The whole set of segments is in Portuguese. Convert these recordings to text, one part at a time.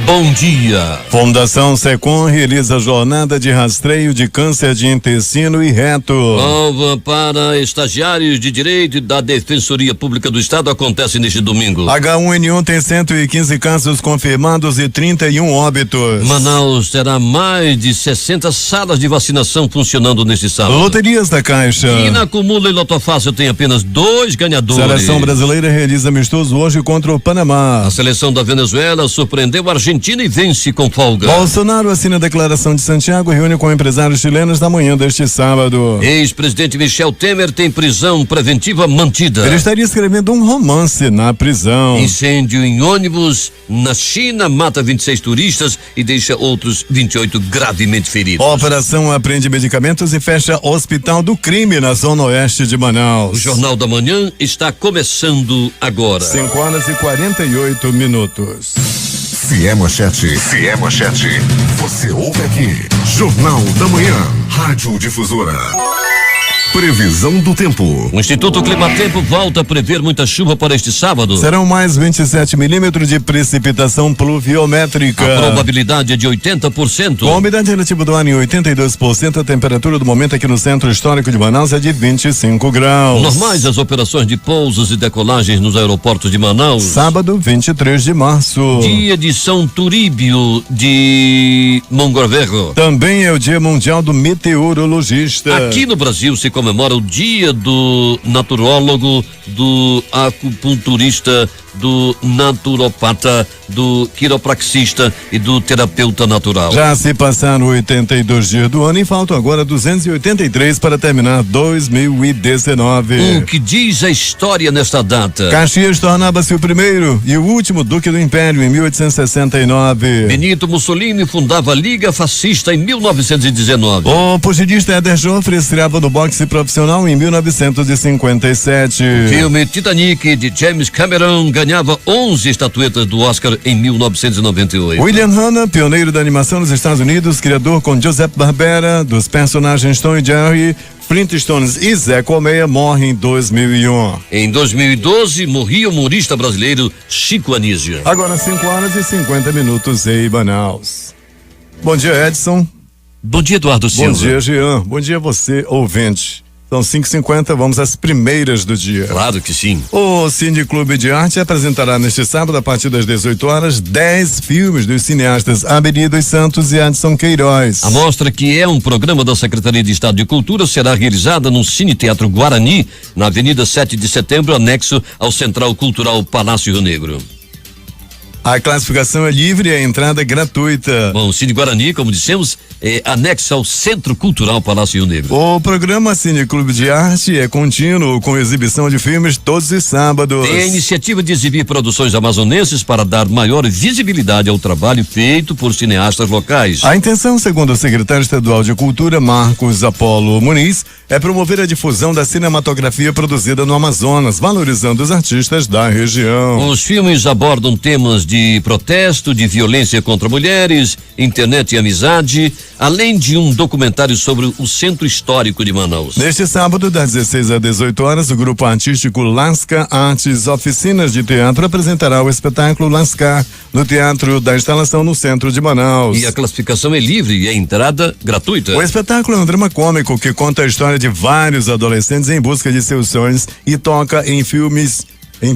Bom dia. Fundação Secom realiza jornada de rastreio de câncer de intestino e reto. Prova para estagiários de direito da Defensoria Pública do Estado acontece neste domingo. H1N1 tem 115 casos confirmados e 31 óbitos. Manaus terá mais de 60 salas de vacinação funcionando neste sábado. Loterias da Caixa. E na Acumula e Lotofácil tem apenas 2 ganhadores. Seleção brasileira realiza amistoso hoje contra o Panamá. A seleção da Venezuela surpreendeu a Argentina e vence com folga. Bolsonaro assina a declaração de Santiago e reúne com empresários chilenos na manhã deste sábado. Ex-presidente Michel Temer tem prisão preventiva mantida. Ele estaria escrevendo um romance na prisão. Incêndio em ônibus na China mata 26 turistas e deixa outros 28 gravemente feridos. Operação apreende medicamentos e fecha Hospital do Crime na zona oeste de Manaus. O Jornal da Manhã está começando agora. 5h48. Se é manchete, você ouve aqui. Jornal da Manhã, Rádio Difusora. Previsão do tempo. O Instituto Climatempo volta a prever muita chuva para este sábado. Serão mais 27 milímetros de precipitação pluviométrica. A probabilidade é de 80%. Com a umidade relativa do ar em 82%, a temperatura do momento aqui no centro histórico de Manaus é de 25 graus. Normais as operações de pousos e decolagens nos aeroportos de Manaus. Sábado, 23 de março. Dia de São Turíbio de Mongoverro. Também é o Dia Mundial do Meteorologista. Aqui no Brasil se comemora o dia do naturólogo, do acupunturista, do naturopata, do quiropraxista e do terapeuta natural. Já se passaram 82 dias do ano e faltam agora 283 para terminar 2019. O que diz a história nesta data? Caxias tornava-se o primeiro e o último duque do Império em 1869. Benito Mussolini fundava a Liga Fascista em 1919. O pugilista Éder Joffre estreava no boxe profissional em 1957. O filme Titanic de James Cameron ganhava 11 estatuetas do Oscar em 1998. William Hanna, pioneiro da animação nos Estados Unidos, criador com Joseph Barbera dos personagens Tom e Jerry, Flintstones e Zé Colmeia, morre em 2001. Em 2012, morria o humorista brasileiro Chico Anísio. Agora 5h50 em Manaus. Bom dia, Edson. Bom dia, Eduardo Silva. Bom dia, Jean. Bom dia, você, ouvinte. São 5h50, vamos às primeiras do dia. Claro que sim. O Cine Clube de Arte apresentará neste sábado, a partir das 18 horas, 10 filmes dos cineastas Abeni dos Santos e Adson Queiroz. A mostra, que é um programa da Secretaria de Estado de Cultura, será realizada no Cine Teatro Guarani, na Avenida 7 de Setembro, anexo ao Central Cultural Palácio Rio Negro. A classificação é livre e a entrada é gratuita. Bom, o Cine Guarani, como dissemos, é anexo ao Centro Cultural Palácio Rio Negro. O programa Cine Clube de Arte é contínuo, com exibição de filmes todos os sábados. Tem a iniciativa de exibir produções amazonenses para dar maior visibilidade ao trabalho feito por cineastas locais. A intenção, segundo o secretário estadual de Cultura, Marcos Apolo Muniz, é promover a difusão da cinematografia produzida no Amazonas, valorizando os artistas da região. Os filmes abordam temas de protesto, de violência contra mulheres, internet e amizade, além de um documentário sobre o Centro Histórico de Manaus. Neste sábado, das 16 às 18 horas, o grupo artístico Lascar Artes Oficinas de Teatro apresentará o espetáculo Lascar no Teatro da Instalação no centro de Manaus. E a classificação é livre e a entrada gratuita. O espetáculo é um drama cômico que conta a história de vários adolescentes em busca de seus sonhos e toca em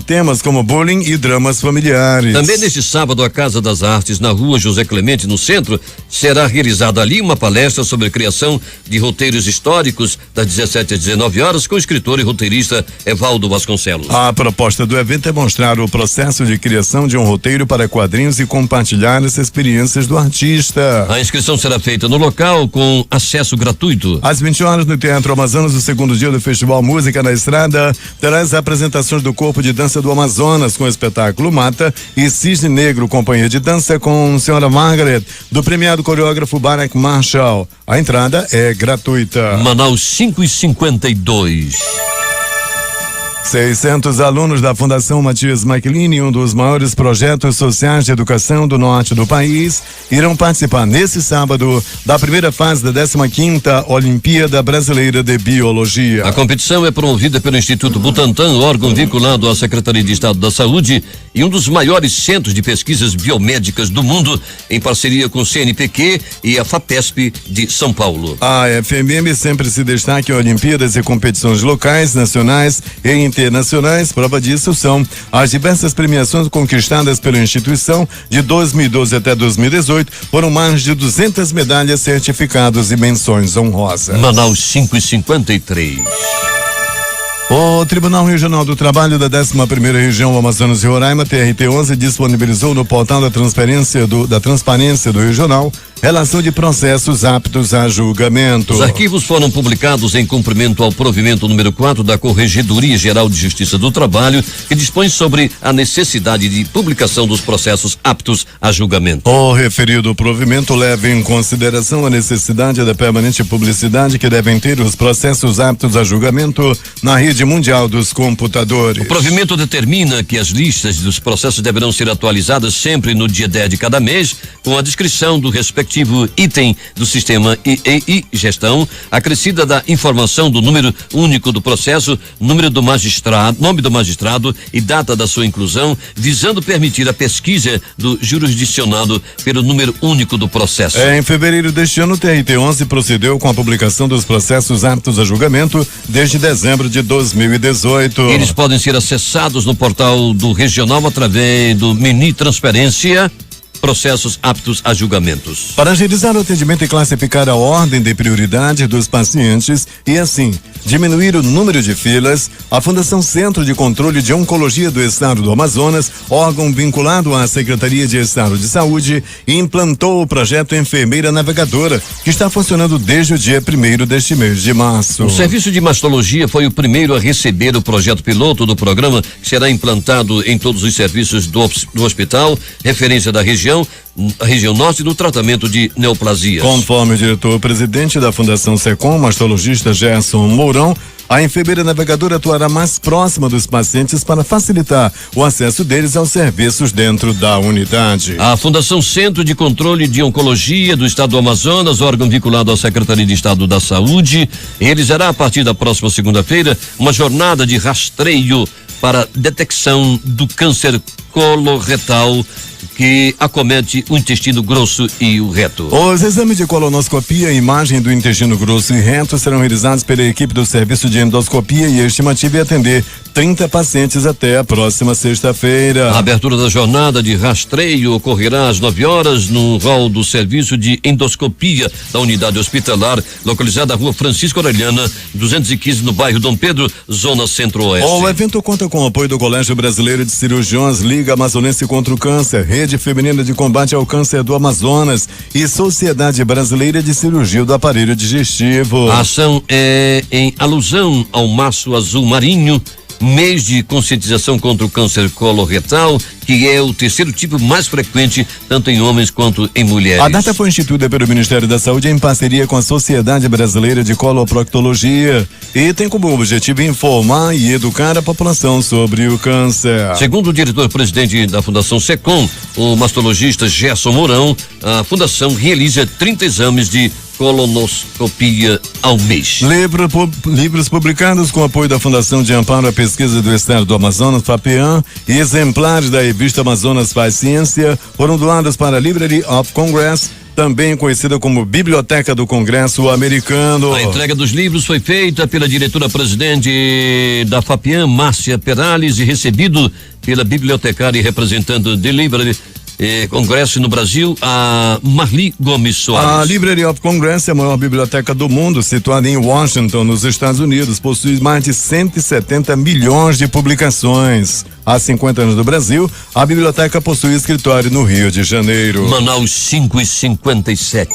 temas como bullying e dramas familiares. Também neste sábado, a Casa das Artes, na Rua José Clemente, no centro, será realizada ali uma palestra sobre a criação de roteiros históricos, das 17 às 19 horas, com o escritor e roteirista Evaldo Vasconcelos. A proposta do evento é mostrar o processo de criação de um roteiro para quadrinhos e compartilhar as experiências do artista. A inscrição será feita no local com acesso gratuito. Às 20 horas, no Teatro Amazonas, o segundo dia do Festival Música na Estrada, terá as apresentações do Corpo de Dança do Amazonas, com o espetáculo Mata, e Cisne Negro, companhia de dança com Senhora Margaret, do premiado coreógrafo Barack Marshall. A entrada é gratuita. Manaus 5h52. 600 alunos da Fundação Matias Macchilini, um dos maiores projetos sociais de educação do norte do país, irão participar nesse sábado da primeira fase da 15ª Olimpíada Brasileira de Biologia. A competição é promovida pelo Instituto Butantan, órgão vinculado à Secretaria de Estado da Saúde e um dos maiores centros de pesquisas biomédicas do mundo, em parceria com o CNPq e a FAPESP de São Paulo. A FMM sempre se destaca em Olimpíadas e competições locais, nacionais e internacionais. Prova disso são as diversas premiações conquistadas pela instituição. De 2012 até 2018 foram mais de 200 medalhas, certificados e menções honrosas. Manaus 5:53. O Tribunal Regional do Trabalho da 11ª Região Amazonas e Roraima, TRT11, disponibilizou no portal da Transparência do Regional relação de processos aptos a julgamento. Os arquivos foram publicados em cumprimento ao provimento número 4 da Corregedoria Geral de Justiça do Trabalho, que dispõe sobre a necessidade de publicação dos processos aptos a julgamento. O referido provimento leva em consideração a necessidade da permanente publicidade que devem ter os processos aptos a julgamento na rede mundial dos computadores. O provimento determina que as listas dos processos deverão ser atualizadas sempre no dia 10 de cada mês, com a descrição do respectivo item do sistema EI Gestão, acrescida da informação do número único do processo, nome do magistrado e data da sua inclusão, visando permitir a pesquisa do jurisdicionado pelo número único do processo. Em fevereiro deste ano, o TRT11 procedeu com a publicação dos processos aptos a julgamento desde dezembro de 2018. Eles podem ser acessados no portal do Regional através do menu Transparência, processos aptos a julgamentos. Para agilizar o atendimento e classificar a ordem de prioridade dos pacientes e assim diminuir o número de filas, a Fundação Centro de Controle de Oncologia do Estado do Amazonas, órgão vinculado à Secretaria de Estado de Saúde, implantou o projeto Enfermeira Navegadora, que está funcionando desde o dia 1º deste mês de março. O serviço de mastologia foi o primeiro a receber o projeto piloto do programa, que será implantado em todos os serviços do hospital, referência da região norte do tratamento de neoplasias. Conforme o diretor-presidente da Fundação SECOM, mastologista Gerson Mourão, a enfermeira navegadora atuará mais próxima dos pacientes para facilitar o acesso deles aos serviços dentro da unidade. A Fundação Centro de Controle de Oncologia do Estado do Amazonas, órgão vinculado à Secretaria de Estado da Saúde, realizará a partir da próxima segunda-feira uma jornada de rastreio para detecção do câncer coloretal que acomete o intestino grosso e o reto. Os exames de colonoscopia e imagem do intestino grosso e reto serão realizados pela equipe do Serviço de Endoscopia e a estimativa é atender 30 pacientes até a próxima sexta-feira. A abertura da jornada de rastreio ocorrerá às 9 horas no hall do Serviço de Endoscopia da unidade hospitalar, localizada na Rua Francisco Orellana, 215, no bairro Dom Pedro, zona centro-oeste. O evento conta com o apoio do Colégio Brasileiro de Cirurgiões, Liga Amazonense contra o Câncer, Rede Feminina de Combate ao Câncer do Amazonas e Sociedade Brasileira de Cirurgia do Aparelho Digestivo. A ação é em alusão ao Março Azul Marinho, mês de conscientização contra o câncer coloretal, que é o terceiro tipo mais frequente tanto em homens quanto em mulheres. A data foi instituída pelo Ministério da Saúde em parceria com a Sociedade Brasileira de Coloproctologia e tem como objetivo informar e educar a população sobre o câncer. Segundo o diretor-presidente da Fundação SECOM, o mastologista Gerson Mourão, a fundação realiza 30 exames de colonoscopia ao mês. Livros publicados com apoio da Fundação de Amparo à Pesquisa do Estado do Amazonas, FAPEAM, e exemplares da revista Amazonas Faz Ciência foram doados para a Library of Congress, também conhecida como Biblioteca do Congresso Americano. A entrega dos livros foi feita pela diretora-presidente da FAPEAM, Márcia Perales, e recebido pela bibliotecária e representante de Library Congresso no Brasil, a Marli Gomes Soares. A Library of Congress é a maior biblioteca do mundo, situada em Washington, nos Estados Unidos. Possui mais de 170 milhões de publicações. Há 50 anos do Brasil, a biblioteca possui escritório no Rio de Janeiro. Manaus 5:57.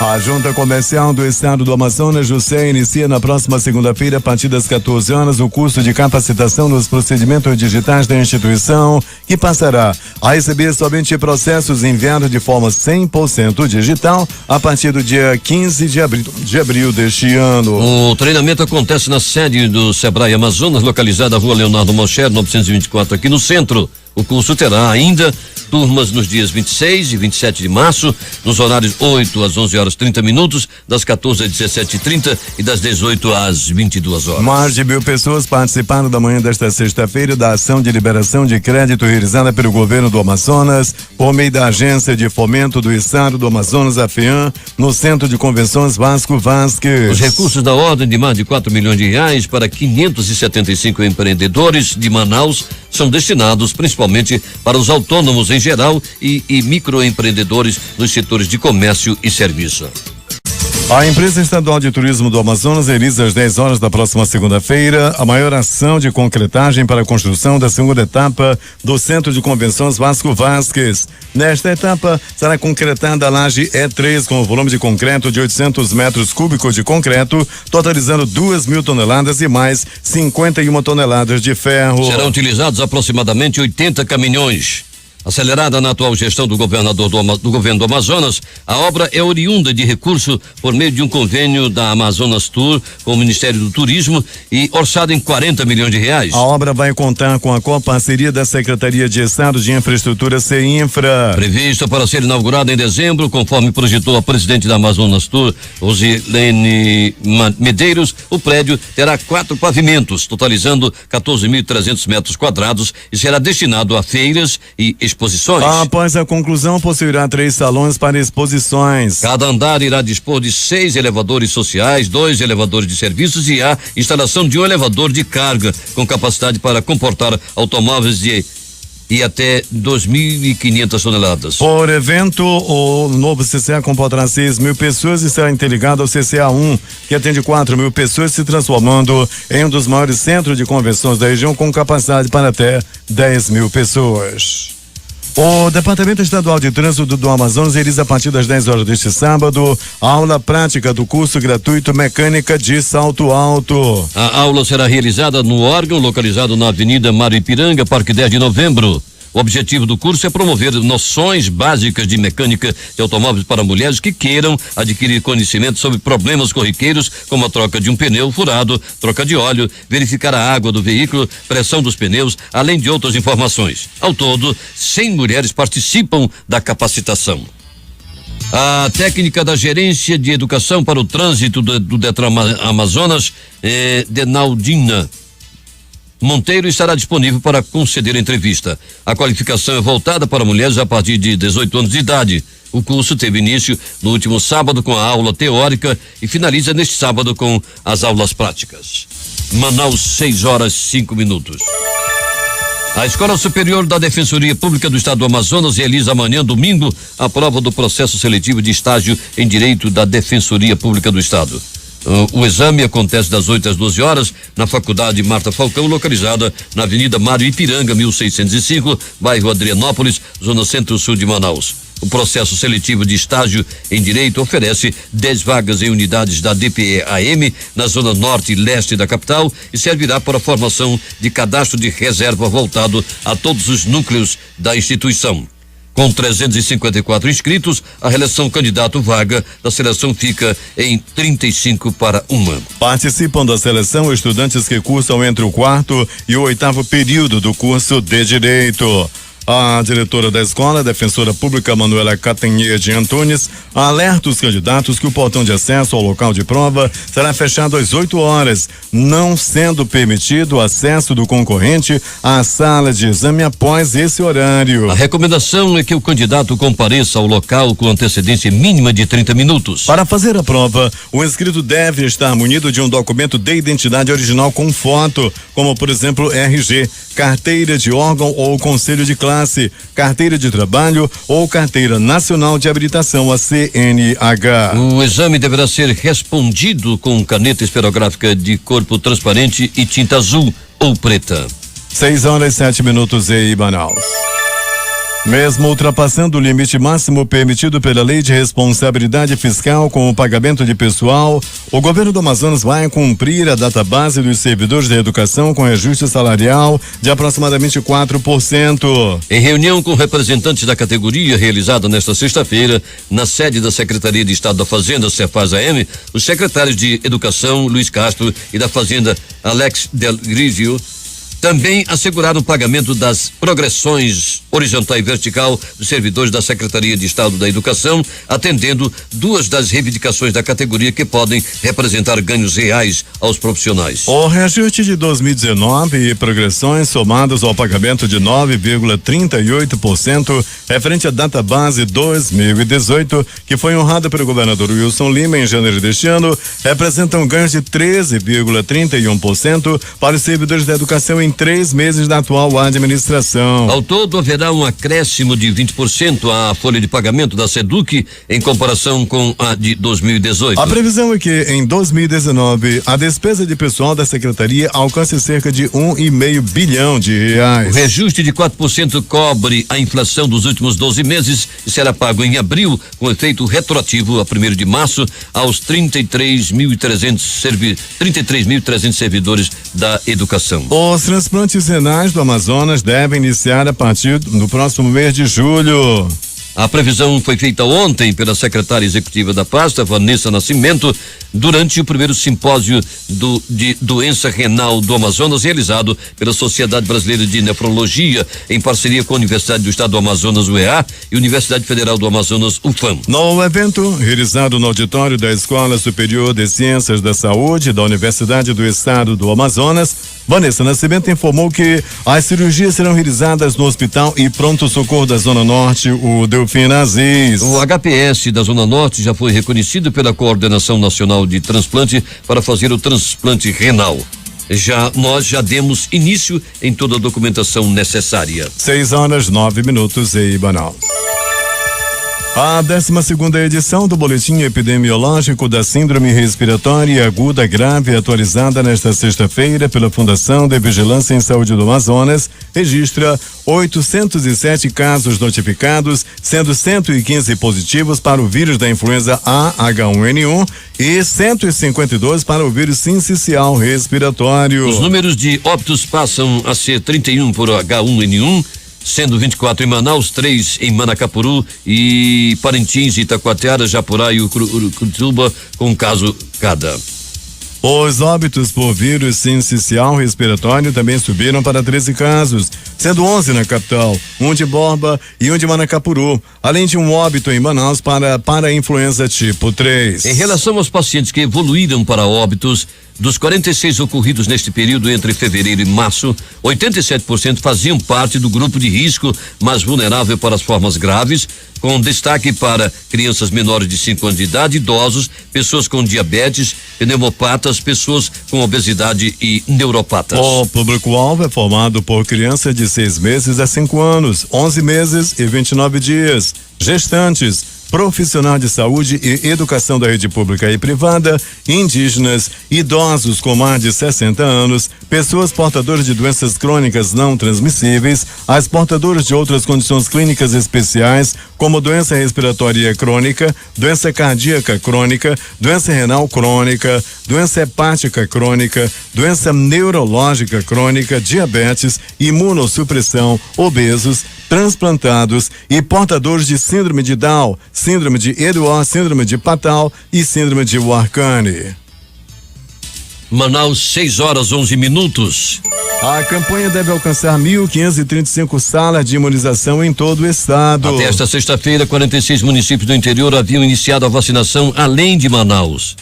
A Junta Comercial do Estado do Amazonas, JUSE, inicia na próxima segunda-feira, a partir das 14 horas, o curso de capacitação nos procedimentos digitais da instituição, que passará a receber somente processos enviados de forma 100% digital a partir do dia 15 de abril deste ano. O treinamento acontece na sede do Sebrae Amazonas, localizada na Rua Leonardo Mocher, 924, aqui no centro. O curso terá ainda turmas nos dias 26 e 27 de março, nos horários 8 às 11h30, das 14 às 17h30 e das 18 às 22 horas. Mais de 1.000 pessoas participaram da manhã desta sexta-feira da ação de liberação de crédito realizada pelo governo do Amazonas, por meio da Agência de Fomento do Estado do Amazonas, a FEAM, no Centro de Convenções Vasco Vasques. Os recursos da ordem de mais de R$4 milhões para 575 empreendedores de Manaus são destinados principalmente para os autônomos em geral e microempreendedores nos setores de comércio e serviço. A empresa estadual de turismo do Amazonas realiza às 10 horas da próxima segunda-feira a maior ação de concretagem para a construção da segunda etapa do Centro de Convenções Vasco Vasques. Nesta etapa será concretada a laje E3 com o volume de concreto de 800 metros cúbicos de concreto, totalizando 2.000 toneladas e mais 51 toneladas de ferro. Serão utilizados aproximadamente 80 caminhões. Acelerada na atual gestão do governador do governo do Amazonas, a obra é oriunda de recurso por meio de um convênio da Amazonas Tour com o Ministério do Turismo e orçada em R$40 milhões. A obra vai contar com a coparceria da Secretaria de Estado de Infraestrutura, CEINFRA. Prevista para ser inaugurada em dezembro, conforme projetou a presidente da Amazonas Tour, Rosilene Medeiros, o prédio terá 4 pavimentos, totalizando 14.300 metros quadrados e será destinado a feiras e exposições. Após a conclusão, possuirá 3 salões para exposições. Cada andar irá dispor de 6 elevadores sociais, 2 elevadores de serviços e a instalação de um elevador de carga com capacidade para comportar automóveis e até 2.500 toneladas. Por evento, o novo CCA comportará 6.000 pessoas e será interligado ao CCA 1, que atende 4.000 pessoas, se transformando em um dos maiores centros de convenções da região, com capacidade para até 10.000 pessoas. O Departamento Estadual de Trânsito do Amazonas realiza a partir das 10 horas deste sábado a aula prática do curso gratuito Mecânica de Salto Alto. A aula será realizada no órgão localizado na Avenida Mário Ipiranga, Parque 10 de Novembro. O objetivo do curso é promover noções básicas de mecânica de automóveis para mulheres que queiram adquirir conhecimento sobre problemas corriqueiros, como a troca de um pneu furado, troca de óleo, verificar a água do veículo, pressão dos pneus, além de outras informações. Ao todo, 100 mulheres participam da capacitação. A técnica da Gerência de Educação para o Trânsito do Detran Amazonas, Denaldina Monteiro, estará disponível para conceder entrevista. A qualificação é voltada para mulheres a partir de 18 anos de idade. O curso teve início no último sábado com a aula teórica e finaliza neste sábado com as aulas práticas. Manaus, 6h05. A Escola Superior da Defensoria Pública do Estado do Amazonas realiza amanhã, domingo, a prova do processo seletivo de estágio em Direito da Defensoria Pública do Estado. O exame acontece das 8 às 12 horas na Faculdade Marta Falcão, localizada na Avenida Mário Ipiranga, 1605, bairro Adrianópolis, zona centro-sul de Manaus. O processo seletivo de estágio em Direito oferece 10 vagas em unidades da DPE-AM na zona norte e leste da capital e servirá para a formação de cadastro de reserva voltado a todos os núcleos da instituição. Com 354 inscritos, a relação candidato-vaga da seleção fica em 35 para 1. Participam da seleção estudantes que cursam entre o 4º e o 8º período do curso de Direito. A diretora da escola, a defensora pública Manuela Catanhê de Antunes, alerta os candidatos que o portão de acesso ao local de prova será fechado às 8 horas, não sendo permitido o acesso do concorrente à sala de exame após esse horário. A recomendação é que o candidato compareça ao local com antecedência mínima de 30 minutos. Para fazer a prova, o inscrito deve estar munido de um documento de identidade original com foto, como por exemplo RG, carteira de órgão ou conselho de classe, carteira de trabalho ou carteira nacional de habilitação, a CNH. O exame deverá ser respondido com caneta esferográfica de corpo transparente e tinta azul ou preta. 6h07 em Manaus. Mesmo ultrapassando o limite máximo permitido pela Lei de Responsabilidade Fiscal com o pagamento de pessoal, o governo do Amazonas vai cumprir a database dos servidores da educação com reajuste salarial de aproximadamente 4%. Em reunião com representantes da categoria realizada nesta sexta-feira, na sede da Secretaria de Estado da Fazenda, Cefaz-AM, os secretários de Educação, Luiz Castro, e da Fazenda, Alex Del Grigio, também asseguraram o pagamento das progressões horizontal e vertical dos servidores da Secretaria de Estado da Educação, atendendo duas das reivindicações da categoria que podem representar ganhos reais aos profissionais. O reajuste de 2019 e progressões somados ao pagamento de 9,38% referente à database 2018, que foi honrada pelo governador Wilson Lima em janeiro deste ano, representam ganhos de 13,31% para os servidores da educação em 3 meses da atual administração. Ao todo, haverá um acréscimo de 20% à folha de pagamento da SEDUC em comparação com a de 2018. A previsão é que em 2019 a despesa de pessoal da secretaria alcance cerca de R$1,5 bilhão. O reajuste de 4% cobre a inflação dos últimos 12 meses e será pago em abril, com efeito retroativo a 1º de março aos 33.300 servidores da educação. Os transplantes renais do Amazonas devem iniciar a partir do próximo mês de julho. A previsão foi feita ontem pela secretária executiva da pasta, Vanessa Nascimento, durante o primeiro simpósio de doença renal do Amazonas, realizado pela Sociedade Brasileira de Nefrologia, em parceria com a Universidade do Estado do Amazonas, UEA, e Universidade Federal do Amazonas, UFAM. No evento, realizado no auditório da Escola Superior de Ciências da Saúde da Universidade do Estado do Amazonas, Vanessa Nascimento informou que as cirurgias serão realizadas no Hospital e Pronto-Socorro da Zona Norte, o Delfina Aziz. O HPS da Zona Norte já foi reconhecido pela Coordenação Nacional de Transplante para fazer o transplante renal. Nós já demos início em toda a documentação necessária. 6:09 em Manaus. A 12ª edição do Boletim Epidemiológico da Síndrome Respiratória Aguda Grave, atualizada nesta sexta-feira pela Fundação de Vigilância em Saúde do Amazonas, registra 807 casos notificados, sendo 115 positivos para o vírus da influenza A/H1N1 e 152 para o vírus sincicial respiratório. Os números de óbitos passam a ser 31 por H1N1, sendo 24 em Manaus, 3 em Manacapuru e Parintins, Itacoatiara, Japurá e Urucurituba, com um caso cada. Os óbitos por vírus sincicial respiratório também subiram para 13 casos, sendo 11 na capital, 1 de Borba e 1 de Manacapuru, além de um óbito em Manaus para a influenza tipo 3. Em relação aos pacientes que evoluíram para óbitos, dos 46 ocorridos neste período entre fevereiro e março, 87% faziam parte do grupo de risco mais vulnerável para as formas graves, com destaque para crianças menores de 5 anos de idade, idosos, pessoas com diabetes, pneumopatas, pessoas com obesidade e neuropatas. O público-alvo é formado por crianças de 6 meses a 5 anos, 11 meses e 29 dias, gestantes, profissional de saúde e educação da rede pública e privada, indígenas, idosos com mais de 60 anos, pessoas portadoras de doenças crônicas não transmissíveis, as portadoras de outras condições clínicas especiais, como doença respiratória crônica, doença cardíaca crônica, doença renal crônica, doença hepática crônica, doença neurológica crônica, diabetes, imunossupressão, obesos, transplantados e portadores de síndrome de Down, síndrome de Edwards, síndrome de Patal e síndrome de Warkani. Manaus, 6:11. A campanha deve alcançar 1.535 salas de imunização em todo o estado. Até esta sexta-feira, 46 municípios do interior haviam iniciado a vacinação além de Manaus.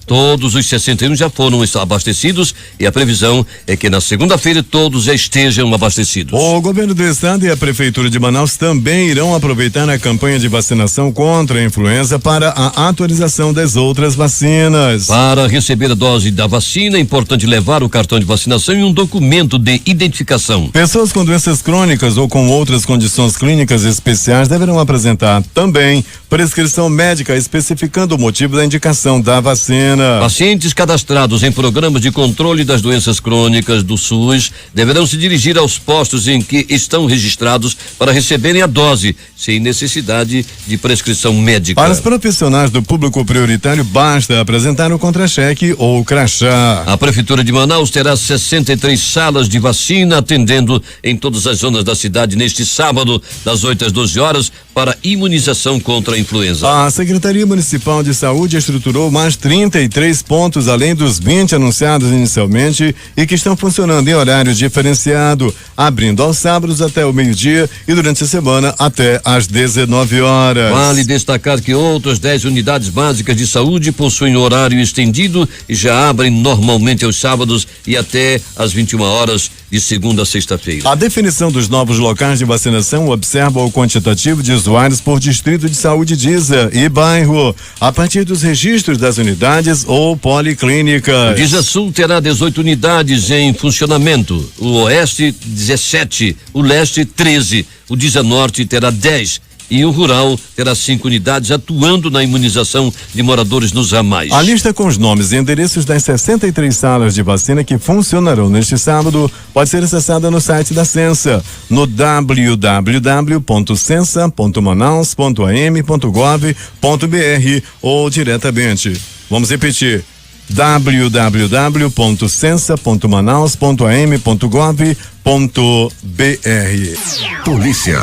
Todos os 61 já foram abastecidos e a previsão é que na segunda-feira todos já estejam abastecidos. O governo do estado e a prefeitura de Manaus também irão aproveitar a campanha de vacinação contra a influenza para a atualização das outras vacinas. Para receber a dose da vacina, é importante levar o cartão de vacinação e um documento de identificação. Pessoas com doenças crônicas ou com outras condições clínicas especiais deverão apresentar também prescrição médica especificando o motivo da indicação da vacina. Pacientes cadastrados em programas de controle das doenças crônicas do SUS deverão se dirigir aos postos em que estão registrados para receberem a dose, sem necessidade de prescrição médica. Para os profissionais do público prioritário, basta apresentar o contra-cheque ou crachá. A Prefeitura de Manaus terá 63 salas de vacina atendendo em todas as zonas da cidade neste sábado, das 8 às 12 horas, para imunização contra a influenza. A Secretaria Municipal de Saúde estruturou mais 33 pontos, além dos 20 anunciados inicialmente e que estão funcionando em horário diferenciado, abrindo aos sábados até o meio-dia e durante a semana até às 19 horas. Vale destacar que outras 10 unidades básicas de saúde possuem horário estendido e já abrem normalmente aos sábados e até às 21 horas de segunda a sexta-feira. A definição dos novos locais de vacinação observa o quantitativo de usuários por distrito de saúde DISA e bairro, a partir dos registros das unidades ou policlínicas. O DISA Sul terá 18 unidades em funcionamento, o Oeste 17, o Leste 13, o DISA Norte terá 10 e o Rural terá 5 unidades atuando na imunização de moradores nos ramais. A lista com os nomes e endereços das 63 salas de vacina que funcionarão neste sábado pode ser acessada no site da Censa, no www.censa.manaus.am.gov.br ou diretamente. Vamos repetir: www.censa.manaus.am.gov.br. Polícia.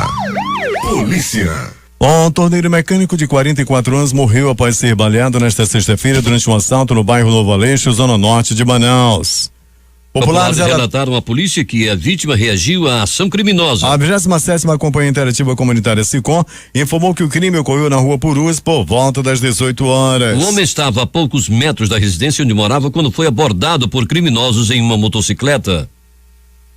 Um torneiro mecânico de 44 anos morreu após ser baleado nesta sexta-feira durante um assalto no bairro Novo Aleixo, zona norte de Manaus. Populares relataram à polícia que a vítima reagiu à ação criminosa. A 27ª Companhia Interativa Comunitária SICOM informou que o crime ocorreu na rua Purus por volta das 18 horas. O homem estava a poucos metros da residência onde morava quando foi abordado por criminosos em uma motocicleta.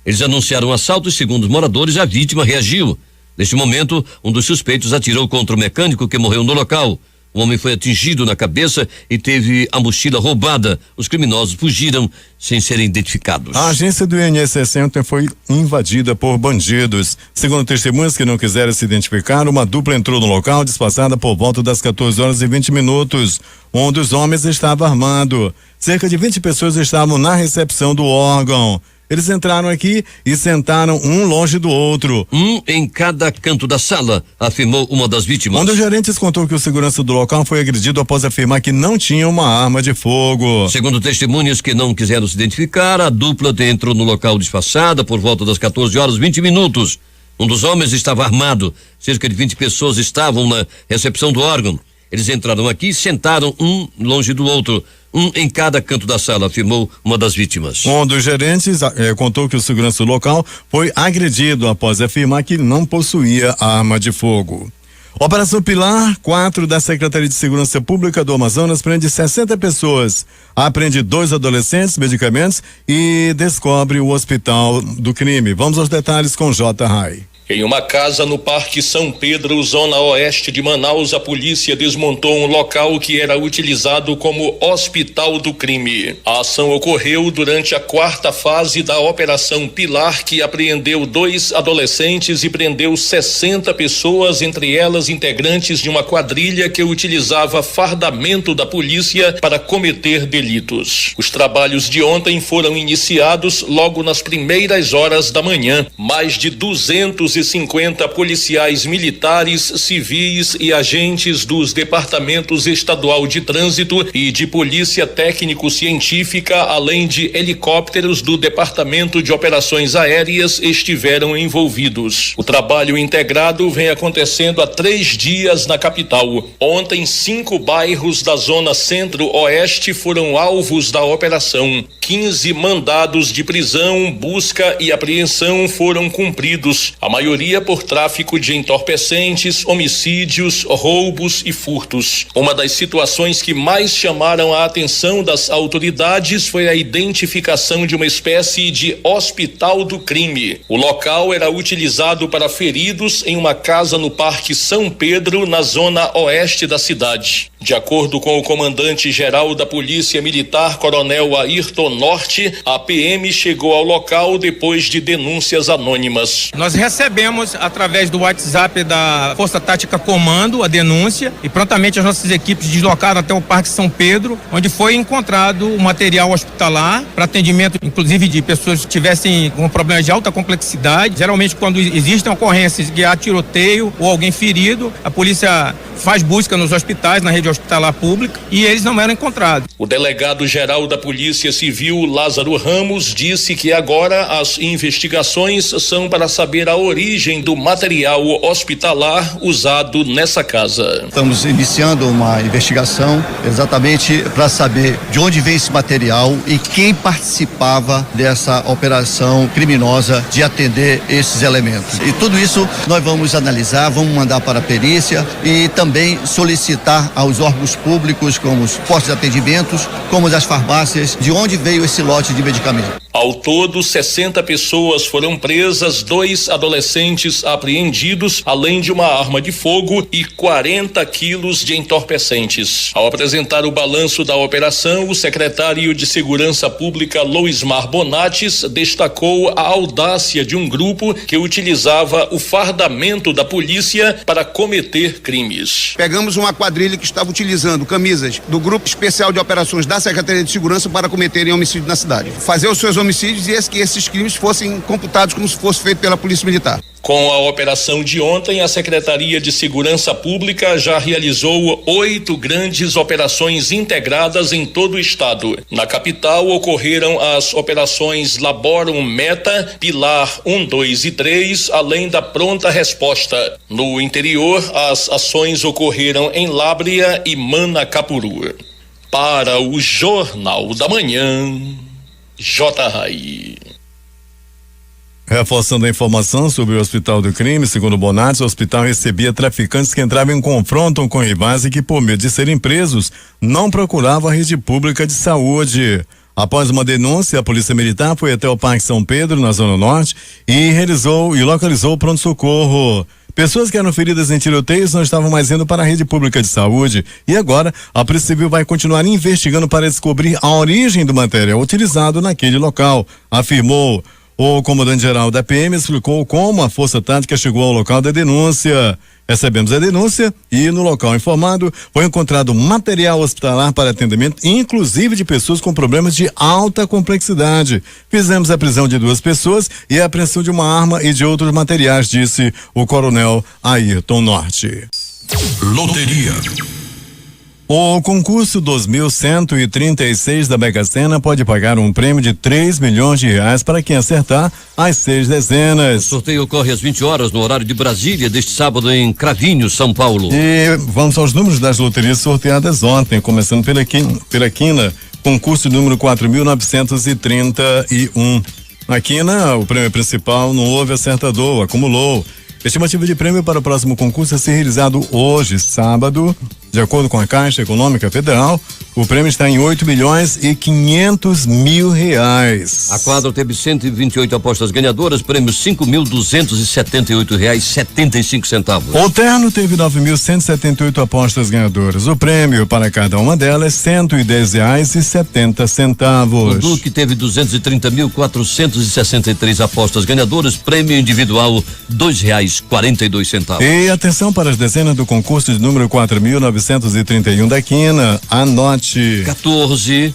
Eles anunciaram o assalto e, segundo os moradores, a vítima reagiu. Neste momento, um dos suspeitos atirou contra o mecânico que morreu no local. O homem foi atingido na cabeça e teve a mochila roubada. Os criminosos fugiram sem serem identificados. A agência do INSS ontem foi invadida por bandidos. Segundo testemunhas que não quiseram se identificar, uma dupla entrou no local disfarçada por volta das 14 horas e 20 minutos. Um dos homens estava armado. Cerca de 20 pessoas estavam na recepção do órgão. Eles entraram aqui e sentaram um longe do outro. Um em cada canto da sala, afirmou uma das vítimas. Um dos gerentes contou que o segurança do local foi agredido após afirmar que não tinha uma arma de fogo. Segundo testemunhas que não quiseram se identificar, a dupla entrou no local disfarçada por volta das 14 horas e 20 minutos. Um dos homens estava armado. Cerca de 20 pessoas estavam na recepção do órgão. Eles entraram aqui e sentaram um longe do outro. Um em cada canto da sala, afirmou uma das vítimas. Um dos gerentes contou que o segurança local foi agredido após afirmar que não possuía arma de fogo. Operação Pilar 4 da Secretaria de Segurança Pública do Amazonas prende 60 pessoas, apreende 2 adolescentes, medicamentos e descobre o hospital do crime. Vamos aos detalhes com J. Rai. Em uma casa no Parque São Pedro, zona oeste de Manaus, a polícia desmontou um local que era utilizado como hospital do crime. A ação ocorreu durante a 4ª fase da Operação Pilar, que apreendeu 2 adolescentes e prendeu 60 pessoas, entre elas integrantes de uma quadrilha que utilizava fardamento da polícia para cometer delitos. Os trabalhos de ontem foram iniciados logo nas primeiras horas da manhã. Mais de 250 policiais militares, civis e agentes dos departamentos estadual de trânsito e de polícia técnico-científica, além de helicópteros do Departamento de Operações Aéreas, estiveram envolvidos. O trabalho integrado vem acontecendo há 3 dias na capital. Ontem, 5 bairros da zona centro-oeste foram alvos da operação. 15 mandados de prisão, busca e apreensão foram cumpridos. A maioria por tráfico de entorpecentes, homicídios, roubos e furtos. Uma das situações que mais chamaram a atenção das autoridades foi a identificação de uma espécie de hospital do crime. O local era utilizado para feridos em uma casa no Parque São Pedro, na zona oeste da cidade. De acordo com o comandante-geral da Polícia Militar, Coronel Ayrton Norte, a PM chegou ao local depois de denúncias anônimas. Nós recebemos através do WhatsApp da Força Tática Comando a denúncia e prontamente as nossas equipes deslocaram até o Parque São Pedro, onde foi encontrado o material hospitalar para atendimento, inclusive de pessoas que tivessem com problemas de alta complexidade. Geralmente, quando existem ocorrências de tiroteio ou alguém ferido, a polícia faz busca nos hospitais, na rede hospitalar pública, e eles não eram encontrados. O delegado-geral da Polícia Civil, Lázaro Ramos, disse que agora as investigações são para saber a origem do material hospitalar usado nessa casa. Estamos iniciando uma investigação exatamente para saber de onde vem esse material e quem participava dessa operação criminosa de atender esses elementos. E tudo isso nós vamos analisar, vamos mandar para a perícia e também solicitar aos órgãos públicos, como os postos de atendimentos, como as farmácias, de onde veio esse lote de medicamento. Ao todo, 60 pessoas foram presas, 2 adolescentes apreendidos, além de uma arma de fogo e 40 quilos de entorpecentes. Ao apresentar o balanço da operação, o secretário de Segurança Pública, Loismar Bonates, destacou a audácia de um grupo que utilizava o fardamento da polícia para cometer crimes. Pegamos uma quadrilha que estava utilizando camisas do Grupo Especial de Operações da Secretaria de Segurança para cometerem homicídio na cidade. Fazer os seus homicídios e que esses crimes fossem computados como se fosse feito pela Polícia Militar. Com a operação de ontem, a Secretaria de Segurança Pública já realizou 8 grandes operações integradas em todo o estado. Na capital, ocorreram as operações Laborum Meta, Pilar 1, 2 e 3, além da pronta resposta. No interior, as ações ocorreram em Lábrea e Manacapuru. Para o Jornal da Manhã, J. Rai. Reforçando a informação sobre o Hospital do Crime, segundo Bonates, o hospital recebia traficantes que entravam em confronto com rivais e que, por medo de serem presos, não procuravam a rede pública de saúde. Após uma denúncia, a Polícia Militar foi até o Parque São Pedro, na Zona Norte, e localizou o pronto-socorro. Pessoas que eram feridas em tiroteios não estavam mais indo para a rede pública de saúde. E agora, a Polícia Civil vai continuar investigando para descobrir a origem do material utilizado naquele local, afirmou. O comandante-geral da PM explicou como a Força Tática chegou ao local da denúncia. Recebemos a denúncia e no local informado foi encontrado material hospitalar para atendimento, inclusive de pessoas com problemas de alta complexidade. Fizemos a prisão de 2 pessoas e a apreensão de uma arma e de outros materiais, disse o coronel Ayrton Norte. Loteria. O concurso 2136 da Mega Sena pode pagar um prêmio de R$3 milhões para quem acertar as 6 dezenas. O sorteio ocorre às 20 horas no horário de Brasília deste sábado em Cravinhos, São Paulo. E vamos aos números das loterias sorteadas ontem, começando pela quina, concurso número 4.931. Na quina, o prêmio principal não houve acertador, acumulou. Estimativa de prêmio para o próximo concurso a ser realizado hoje, sábado. De acordo com a Caixa Econômica Federal, o prêmio está em R$8.500.000. A quadra teve 128 apostas ganhadoras, prêmio R$5.278,75. O terno teve 9.178 apostas ganhadoras. O prêmio para cada uma delas R$110,70. O Duque teve 230.463 apostas ganhadoras, prêmio individual R$2,42. E atenção para as dezenas do concurso de número 4.931 da quina. Anote: 14,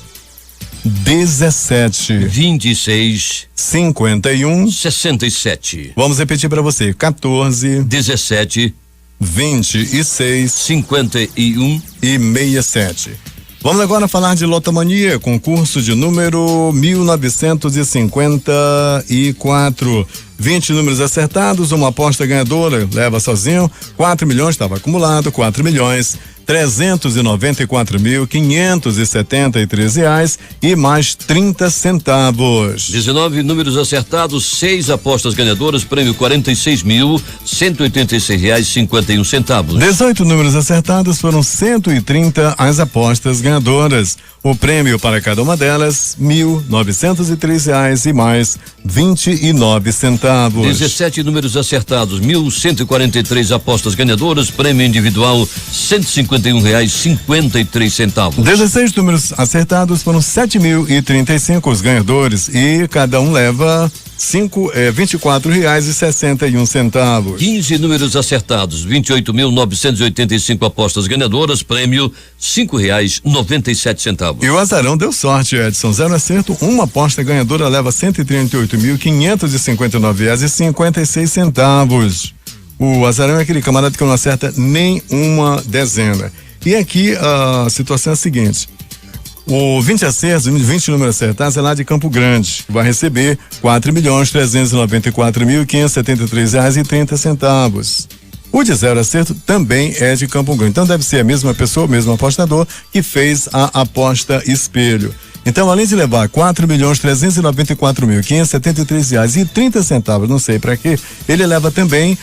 17, 26, 51, 67. Vamos repetir para você: 14, 17, 26, 51 e 67. Vamos agora falar de Lotomania, concurso de número 1954. 20 números acertados, uma aposta ganhadora, leva sozinho, 4 milhões, estava acumulado, 4.394.573 reais e mais 30 centavos. 19 números acertados, 6 apostas ganhadoras, prêmio R$46.186,51. 18 números acertados, foram 130 as apostas ganhadoras. O prêmio para cada uma delas, R$1.903 e mais 29 centavos. 17 números acertados, 1.143 apostas ganhadoras, prêmio individual R$150 R$51,53. 16 números acertados, foram 7.035 os ganhadores e cada um leva R$24,61. 15 números acertados, 28.985 apostas ganhadoras, prêmio R$5,97. E o azarão deu sorte, Edson. 0 acerto, uma aposta ganhadora leva R$138.559,56. O azarão é aquele camarada que não acerta nem uma dezena. E aqui a situação é a seguinte: o 20 acertos, 20 números acertados é lá de Campo Grande, que vai receber R$4.394.573,30. O de 0 acerto também é de Campo Grande. Então deve ser a mesma pessoa, o mesmo apostador que fez a aposta espelho. Então, além de levar R$4.394.573,30, não sei para quê, ele leva também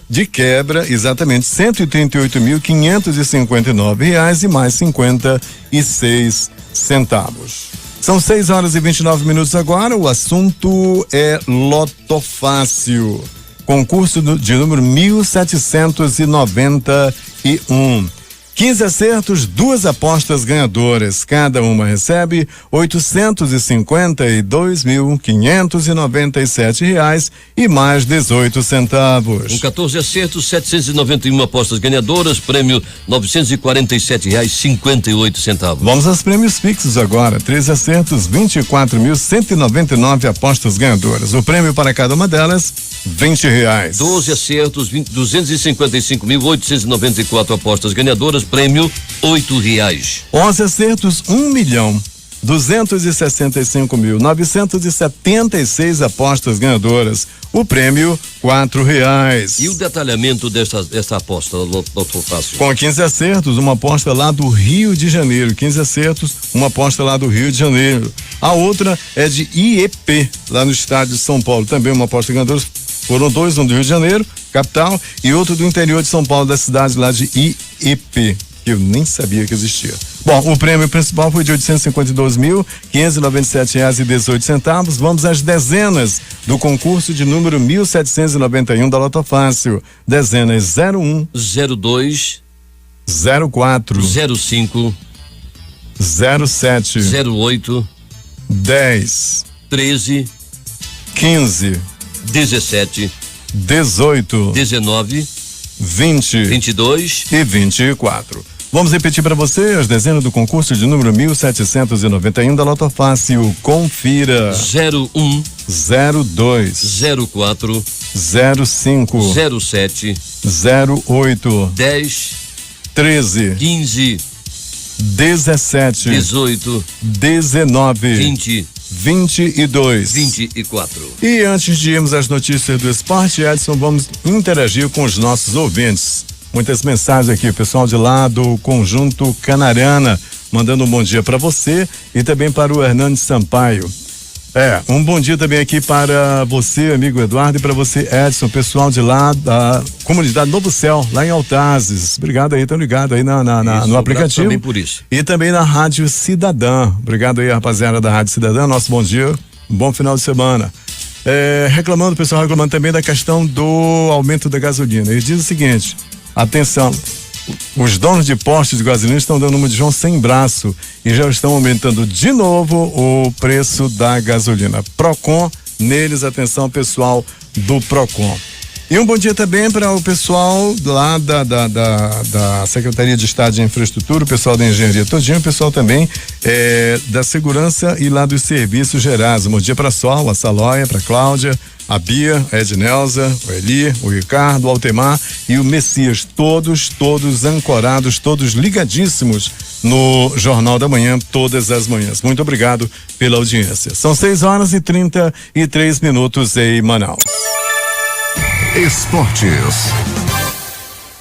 De quebra, exatamente, R$138.559 e mais 56 centavos. São 6h29 agora. O assunto é Lotofácil, concurso de número 1791. 15 acertos, 2 apostas ganhadoras. Cada uma recebe R$852.597 e mais 18 centavos. Com 14 acertos, 791 apostas ganhadoras, prêmio R$947,58. Vamos aos prêmios fixos agora. 13 acertos, 24.199 apostas ganhadoras. O prêmio para cada uma delas, R$20. 12 acertos, 255.894 apostas ganhadoras, prêmio R$8. 11 acertos, 1.265.976 apostas ganhadoras. O prêmio R$4. E o detalhamento dessa aposta, Lotofácil? Com 15 acertos, uma aposta lá do Rio de Janeiro. 15 acertos, uma aposta lá do Rio de Janeiro. A outra é de IEP, lá no estádio de São Paulo. Também uma aposta ganhadora. Foram 2, um do Rio de Janeiro, capital, e outro do interior de São Paulo, da cidade lá de IEP, que eu nem sabia que existia. Bom, o prêmio principal foi de R$852.597,18. Vamos às dezenas do concurso de número 1791 da Lotofácil. Dezenas 01, 02, 04, 05, 07, 08, 10, 13, 15, 17, 18, 19, 20, 22 e 24. Vamos repetir para você as dezenas do concurso de número 1791 da Lotofácil. Confira: 01, 02, 04, 05, 07, 08, 10, 13, 15, 17, 18, 19, 20, 22, 24. E antes de irmos às notícias do esporte, Edson, vamos interagir com os nossos ouvintes. Muitas mensagens aqui, o pessoal de lá do Conjunto Canariana, mandando um bom dia para você e também para o Hernandes Sampaio. Um bom dia também aqui para você, amigo Eduardo, e para você, Edson, pessoal de lá da comunidade Novo Céu, lá em Altazes. Obrigado aí, estão ligados aí no aplicativo. Também por isso. E também na Rádio Cidadã. Obrigado aí, rapaziada da Rádio Cidadã. Nosso bom dia, um bom final de semana. O pessoal reclamando também da questão do aumento da gasolina. Eles dizem o seguinte: atenção, os donos de postos de gasolina estão dando uma de João sem braço e já estão aumentando de novo o preço da gasolina. Procon, neles, atenção pessoal do Procon. E um bom dia também para o pessoal lá da Secretaria de Estado de Infraestrutura, o pessoal da engenharia todinho, o pessoal também da segurança e lá dos serviços gerais. Um bom dia para a Sol, a Salóia, para a Cláudia, a Bia, a Ednelza, o Eli, o Ricardo, o Altemar e o Messias, todos ancorados, todos ligadíssimos no Jornal da Manhã, todas as manhãs. Muito obrigado pela audiência. São 6h33 em Manaus. Esportes.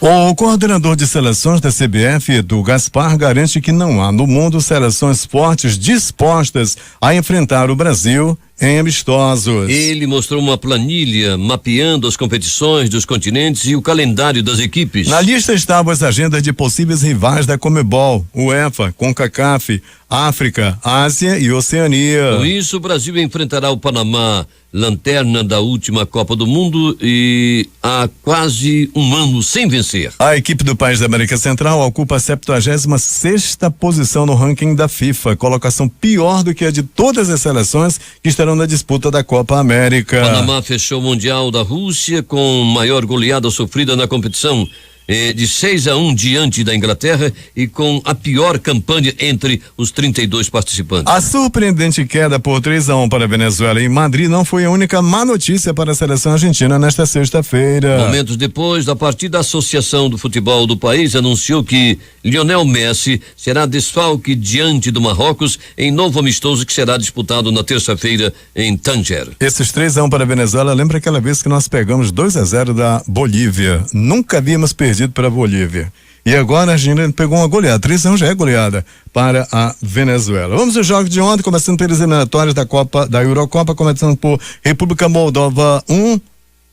O coordenador de seleções da CBF, Edu Gaspar, garante que não há no mundo seleções fortes dispostas a enfrentar o Brasil em amistosos. Ele mostrou uma planilha mapeando as competições dos continentes e o calendário das equipes. Na lista estavam as agendas de possíveis rivais da Conmebol, UEFA, CONCACAF, África, Ásia e Oceania. Com isso, o Brasil enfrentará o Panamá, lanterna da última Copa do Mundo, e há quase um ano sem vencer. A equipe do país da América Central ocupa a 76ª posição no ranking da FIFA, colocação pior do que a de todas as seleções que estarão na disputa da Copa América. Panamá fechou o Mundial da Rússia com maior goleada sofrida na competição, de 6-1 diante da Inglaterra, e com a pior campanha entre os 32 participantes. A surpreendente queda por 3-1 para a Venezuela em Madrid não foi a única má notícia para a seleção argentina nesta sexta-feira. Momentos depois da partida, a Associação do Futebol do país anunciou que Lionel Messi será desfalque diante do Marrocos em novo amistoso que será disputado na terça-feira em Tanger. Esses 3-1 para a Venezuela lembra aquela vez que nós pegamos 2-0 da Bolívia. Nunca havíamos perdido para a Bolívia. E agora a Argentina pegou uma goleada. 3-1 já é goleada para a Venezuela. Vamos aos jogos de ontem, começando pelas eliminatórias da Eurocopa, começando por República Moldova 1,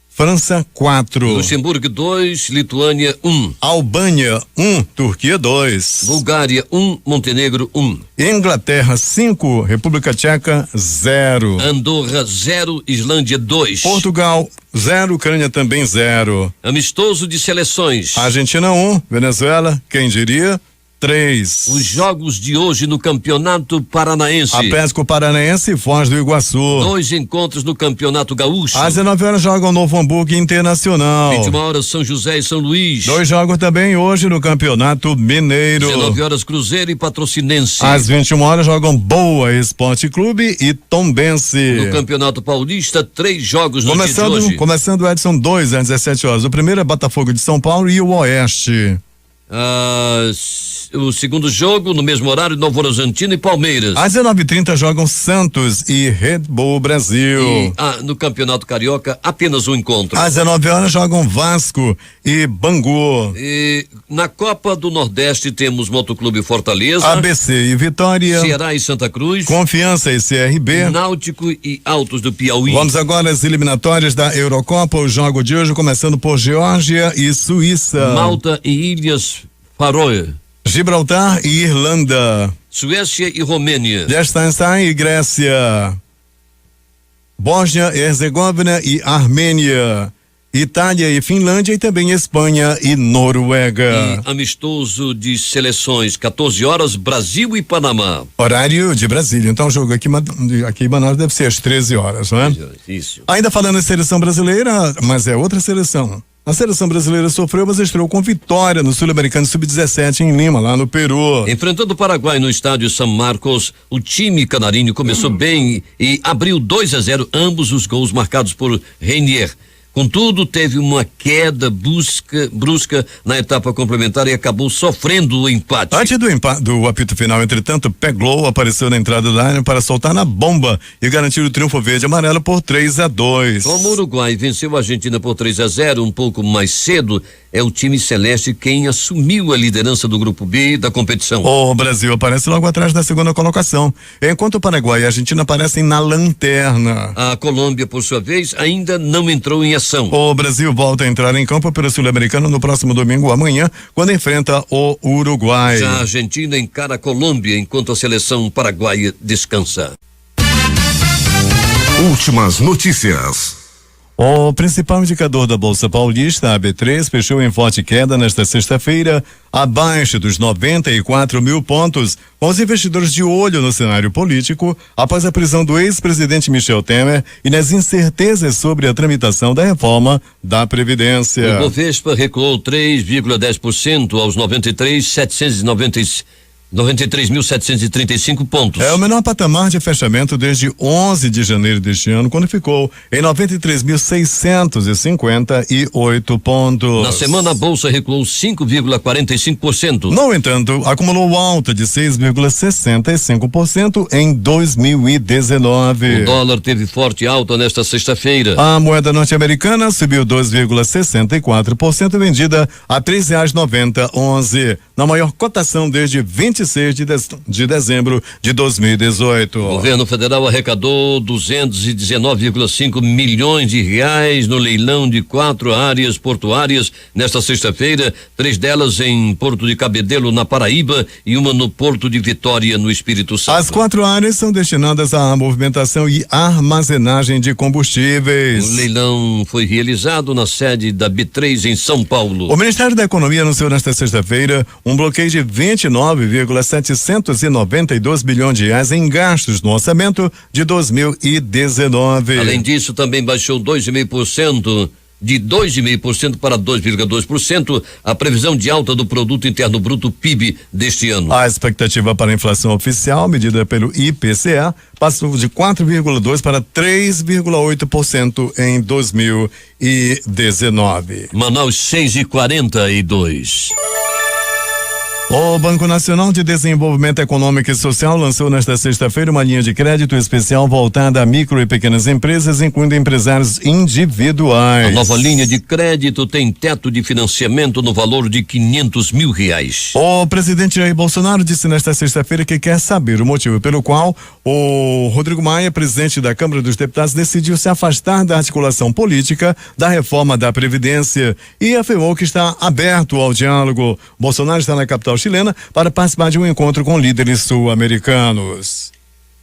França 4. Luxemburgo 2, Lituânia 1. Albânia 1, Turquia 2. Bulgária 1, Montenegro 1. Inglaterra 5, República Tcheca 0. Andorra 0, Islândia 2. Portugal 0, Ucrânia também 0. Amistoso de seleções. Argentina 1, Venezuela, quem diria? 3. Os jogos de hoje no Campeonato Paranaense. A Pesco Paranaense e Foz do Iguaçu. 2 encontros no Campeonato Gaúcho. Às 19 horas jogam Novo Hamburgo Internacional. 21 horas São José e São Luís. 2 jogos também hoje no Campeonato Mineiro. 19 horas Cruzeiro e Patrocinense. Às 21 horas jogam Boa Esporte Clube e Tombense. No Campeonato Paulista, 3 jogos no dia de hoje. Começando o Edson 2 às 17 horas. O primeiro é Botafogo de São Paulo e o Oeste. O segundo jogo, no mesmo horário, Novo Horizontino e Palmeiras. Às 19h30 jogam Santos e Red Bull Brasil. E, no Campeonato Carioca, apenas um encontro. Às 19 horas jogam Vasco e Bangu. E na Copa do Nordeste temos Motoclube Fortaleza, ABC e Vitória, Ceará e Santa Cruz, Confiança e CRB, Náutico e Altos do Piauí. Vamos agora às eliminatórias da Eurocopa. O jogo de hoje começando por Geórgia e Suíça, Malta e Ilhas Faroe, Gibraltar e Irlanda, Suécia e Romênia, Liechtenstein e Grécia, Bósnia e Herzegovina e Armênia, Itália e Finlândia e também Espanha e Noruega. E amistoso de seleções, 14 horas, Brasil e Panamá. Horário de Brasília. Então o jogo aqui em Manaus deve ser às 13 horas, não é? Isso. Ainda falando em seleção brasileira, mas é outra seleção. A seleção brasileira sofreu, mas estreou com vitória no Sul-Americano Sub-17 em Lima, lá no Peru. Enfrentando o Paraguai no estádio São Marcos, o time canarinho começou bem e abriu 2-0, ambos os gols marcados por Reinier. Contudo, teve uma queda brusca na etapa complementar e acabou sofrendo o empate. Antes do apito final, entretanto, Peglow apareceu na entrada da área para soltar na bomba e garantir o triunfo verde e amarelo por 3-2. Como o Uruguai venceu a Argentina por 3-0 um pouco mais cedo, é o time celeste quem assumiu a liderança do grupo B da competição. O Brasil aparece logo atrás da segunda colocação, enquanto o Paraguai e a Argentina aparecem na lanterna. A Colômbia, por sua vez, ainda não entrou em ação. O Brasil volta a entrar em campo pelo Sul-Americano no próximo domingo amanhã, quando enfrenta o Uruguai. Já a Argentina encara a Colômbia enquanto a seleção paraguaia descansa. Últimas notícias. O principal indicador da Bolsa Paulista, a B3, fechou em forte queda nesta sexta-feira, abaixo dos 94 mil pontos, com os investidores de olho no cenário político após a prisão do ex-presidente Michel Temer e nas incertezas sobre a tramitação da reforma da Previdência. O Bovespa recuou 3,10% aos 93.735 pontos. É o menor patamar de fechamento desde 11 de janeiro deste ano, quando ficou em 93.658 pontos. Na semana, a bolsa recuou 5,45%. No entanto, acumulou alta de 6,65% em 2019. O dólar teve forte alta nesta sexta-feira. A moeda norte-americana subiu 2,64%, vendida a R$3,90,11, na maior cotação desde 20 26 de dezembro de 2018. O governo federal arrecadou 219,5 milhões de reais no leilão de 4 áreas portuárias nesta sexta-feira, 3 delas em Porto de Cabedelo, na Paraíba, e uma no Porto de Vitória, no Espírito Santo. As 4 áreas são destinadas à movimentação e armazenagem de combustíveis. O leilão foi realizado na sede da B3 em São Paulo. O Ministério da Economia anunciou nesta sexta-feira um bloqueio de 29,792 bilhões de reais em gastos no orçamento de 2019. Além disso, também baixou 2,5%. De 2,5% para 2,2% a previsão de alta do Produto Interno Bruto PIB deste ano. A expectativa para a inflação oficial, medida pelo IPCA, passou de 4,2% para 3,8% em 2019. Manaus 6:42. O Banco Nacional de Desenvolvimento Econômico e Social lançou nesta sexta-feira uma linha de crédito especial voltada a micro e pequenas empresas, incluindo empresários individuais. A nova linha de crédito tem teto de financiamento no valor de R$500 mil. O presidente Jair Bolsonaro disse nesta sexta-feira que quer saber o motivo pelo qual o Rodrigo Maia, presidente da Câmara dos Deputados, decidiu se afastar da articulação política da reforma da Previdência e afirmou que está aberto ao diálogo. Bolsonaro está na capital chilena para participar de um encontro com líderes sul-americanos.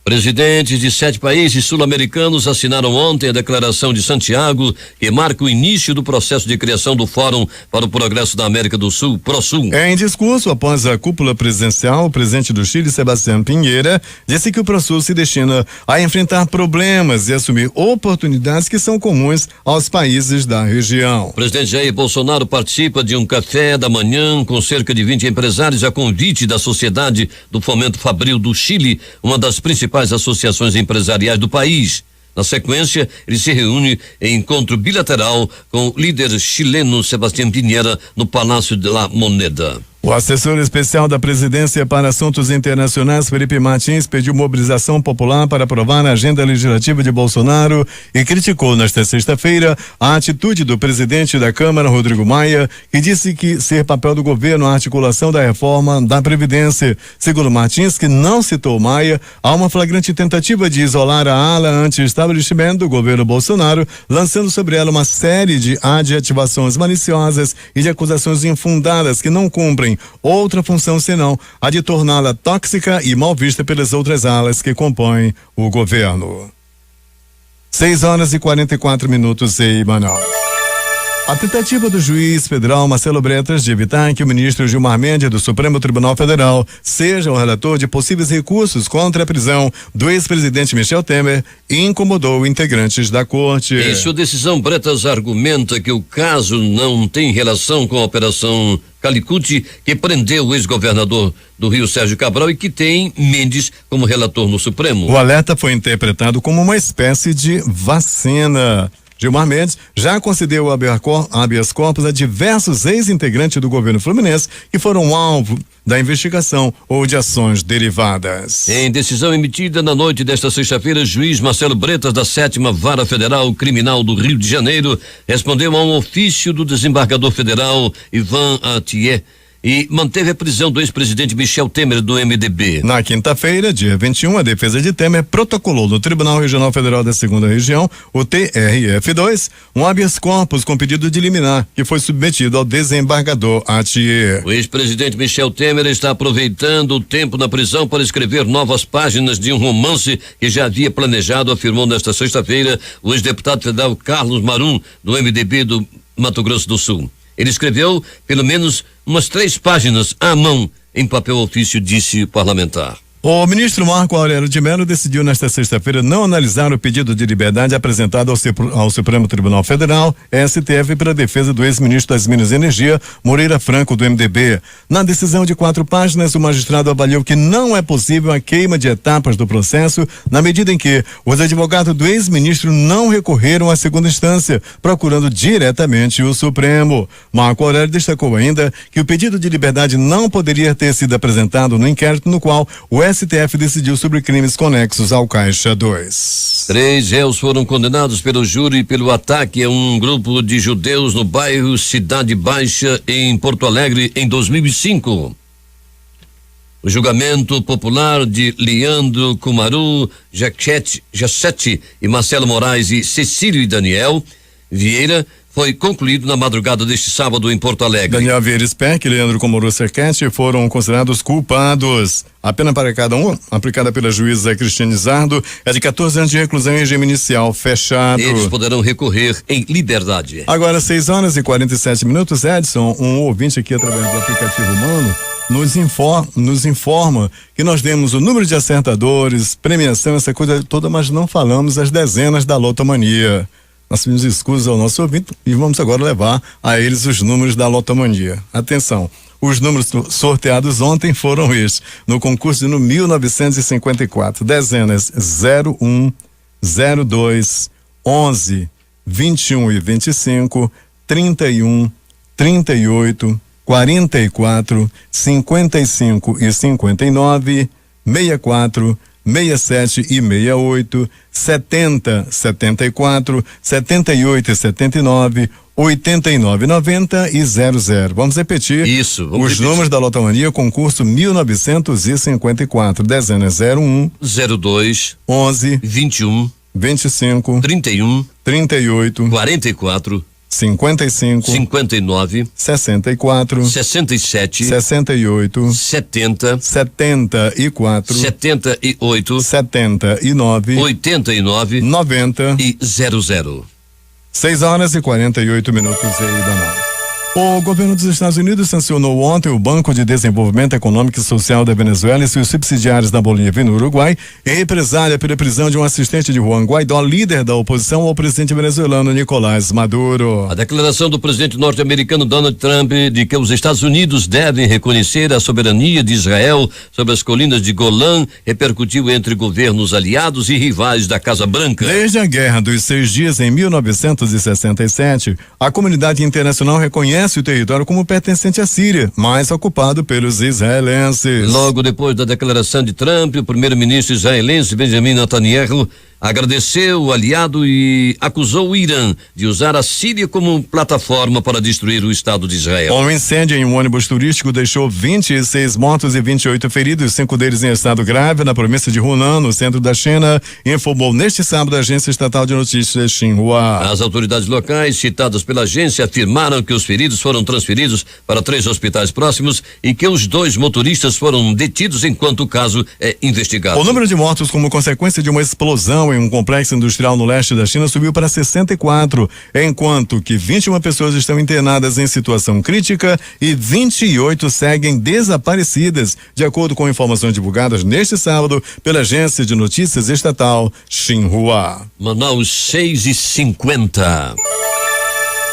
Presidentes de 7 países sul-americanos assinaram ontem a Declaração de Santiago, que marca o início do processo de criação do Fórum para o Progresso da América do Sul, PROSUL. Em discurso após a cúpula presidencial, o presidente do Chile, Sebastián Piñera, disse que o PROSUL se destina a enfrentar problemas e assumir oportunidades que são comuns aos países da região. O presidente Jair Bolsonaro participa de um café da manhã com cerca de 20 empresários a convite da Sociedade do Fomento Fabril do Chile, uma das principais associações empresariais do país. Na sequência, ele se reúne em encontro bilateral com o líder chileno Sebastián Piñera no Palácio de la Moneda. O assessor especial da Presidência para Assuntos Internacionais, Felipe Martins, pediu mobilização popular para aprovar a agenda legislativa de Bolsonaro e criticou nesta sexta-feira a atitude do presidente da Câmara, Rodrigo Maia, que disse que ser papel do governo a articulação da reforma da Previdência. Segundo Martins, que não citou Maia, há uma flagrante tentativa de isolar a ala anti-establishment do governo Bolsonaro, lançando sobre ela uma série de adjetivações maliciosas e de acusações infundadas que não cumprem outra função senão a de torná-la tóxica e mal vista pelas outras alas que compõem o governo. 6:44 em Manaus. A tentativa do juiz federal Marcelo Bretas de evitar que o ministro Gilmar Mendes do Supremo Tribunal Federal seja o relator de possíveis recursos contra a prisão do ex-presidente Michel Temer incomodou integrantes da corte. Em sua decisão, Bretas argumenta que o caso não tem relação com a Operação Calicut, que prendeu o ex-governador do Rio, Sérgio Cabral, e que tem Mendes como relator no Supremo. O alerta foi interpretado como uma espécie de vacina. Gilmar Mendes já concedeu habeas corpus a diversos ex-integrantes do governo fluminense que foram alvo da investigação ou de ações derivadas. Em decisão emitida na noite desta sexta-feira, o juiz Marcelo Bretas, da 7ª Vara Federal Criminal do Rio de Janeiro, respondeu a um ofício do desembargador federal Ivan Atier e manteve a prisão do ex-presidente Michel Temer do MDB. Na quinta-feira, dia 21, a defesa de Temer protocolou no Tribunal Regional Federal da 2ª Região, o TRF2, um habeas corpus com pedido de liminar, que foi submetido ao desembargador Atier. O ex-presidente Michel Temer está aproveitando o tempo na prisão para escrever novas páginas de um romance que já havia planejado, afirmou nesta sexta-feira o ex-deputado federal Carlos Marum, do MDB do Mato Grosso do Sul. Ele escreveu pelo menos umas 3 páginas à mão em papel ofício, disse o parlamentar. O ministro Marco Aurélio de Mello decidiu nesta sexta-feira não analisar o pedido de liberdade apresentado ao Supremo Tribunal Federal, STF, pela defesa do ex-ministro das Minas e Energia, Moreira Franco, do MDB. Na decisão de 4 páginas, o magistrado avaliou que não é possível a queima de etapas do processo, na medida em que os advogados do ex-ministro não recorreram à segunda instância, procurando diretamente o Supremo. Marco Aurélio destacou ainda que o pedido de liberdade não poderia ter sido apresentado no inquérito no qual o STF decidiu sobre crimes conexos ao Caixa 2. 3 réus foram condenados pelo júri pelo ataque a um grupo de judeus no bairro Cidade Baixa, em Porto Alegre, em 2005. O julgamento popular de Leandro Kumaru, Jacete e Marcelo Moraes e Cecílio e Daniel Vieira foi concluído na madrugada deste sábado em Porto Alegre. Daniel Vieira Speck e Leandro Kumaru Jacete foram considerados culpados. A pena para cada um, aplicada pela juíza Cristiane Zardo, é de 14 anos de reclusão em regime inicial fechado. Eles poderão recorrer em liberdade. Agora, 6h47, Edson, um ouvinte aqui através do aplicativo Humano, nos informa que nós demos o número de acertadores, premiação, essa coisa toda, mas não falamos as dezenas da Lotomania. Nós pedimos escusas ao nosso ouvinte e vamos agora levar a eles os números da Lotomania. Atenção, os números sorteados ontem foram estes. No concurso de número 1954, dezenas 01, 02, 11, 21 e 25, 31, 38, 44, 55 e 59, 64, 67 e 68, 70, 74, 78 e 79, 89, 90 e 00. Vamos repetir. Isso, vamos repetir. Números da Lotomania, concurso 1954, dezenas 01, 02, 11, 21, 25, 31, 38, 44, 55, 59, 64, 67, 68, 70, 74, 78, 79, 89, 90 e 00. 6h48 aí da noite. O governo dos Estados Unidos sancionou ontem o Banco de Desenvolvimento Econômico e Social da Venezuela e seus subsidiários na Bolívia e no Uruguai, em represália pela prisão de um assistente de Juan Guaidó, líder da oposição ao presidente venezuelano Nicolás Maduro. A declaração do presidente norte-americano Donald Trump de que os Estados Unidos devem reconhecer a soberania de Israel sobre as colinas de Golã repercutiu entre governos aliados e rivais da Casa Branca. Desde a Guerra dos 6 Dias em 1967, a comunidade internacional reconhece o território como pertencente à Síria, mas ocupado pelos israelenses. Logo depois da declaração de Trump, o primeiro-ministro israelense Benjamin Netanyahu agradeceu o aliado e acusou o Irã de usar a Síria como plataforma para destruir o Estado de Israel. Um incêndio em um ônibus turístico deixou 26 mortos e 28 feridos, 5 deles em estado grave na província de Hunan, no centro da China, informou neste sábado a agência estatal de notícias Xinhua. As autoridades locais, citadas pela agência, afirmaram que os feridos foram transferidos para 3 hospitais próximos e que os 2 motoristas foram detidos enquanto o caso é investigado. O número de mortos como consequência de uma explosão em um complexo industrial no leste da China subiu para 64, enquanto que 21 pessoas estão internadas em situação crítica e 28 seguem desaparecidas, de acordo com informações divulgadas neste sábado pela agência de notícias estatal Xinhua. Manaus 6h50.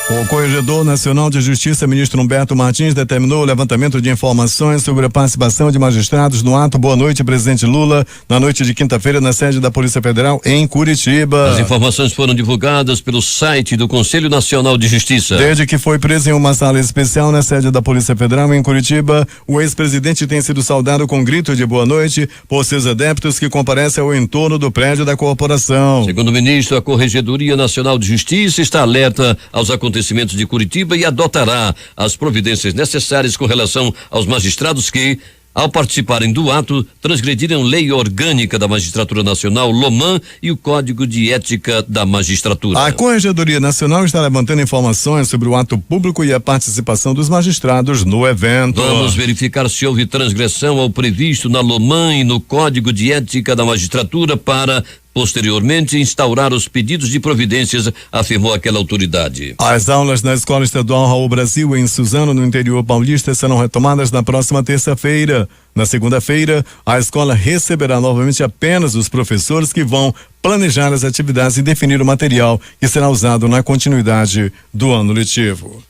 O Corregedor Nacional de Justiça, ministro Humberto Martins, determinou o levantamento de informações sobre a participação de magistrados no ato Boa Noite, presidente Lula, na noite de quinta-feira, na sede da Polícia Federal, em Curitiba. As informações foram divulgadas pelo site do Conselho Nacional de Justiça. Desde que foi preso em uma sala especial na sede da Polícia Federal, em Curitiba, o ex-presidente tem sido saudado com grito de boa noite por seus adeptos que comparecem ao entorno do prédio da corporação. Segundo o ministro, a Corregedoria Nacional de Justiça está alerta aos acontecimentos de Curitiba e adotará as providências necessárias com relação aos magistrados que, ao participarem do ato, transgrediram lei orgânica da Magistratura Nacional, LOMAN, e o Código de Ética da Magistratura. A Corregedoria Nacional está levantando informações sobre o ato público e a participação dos magistrados no evento. Vamos verificar se houve transgressão ao previsto na LOMAN e no Código de Ética da Magistratura para posteriormente instaurar os pedidos de providências, afirmou aquela autoridade. As aulas na Escola Estadual Raul Brasil, em Suzano, no interior paulista, serão retomadas na próxima terça-feira. Na segunda-feira, a escola receberá novamente apenas os professores que vão planejar as atividades e definir o material que será usado na continuidade do ano letivo.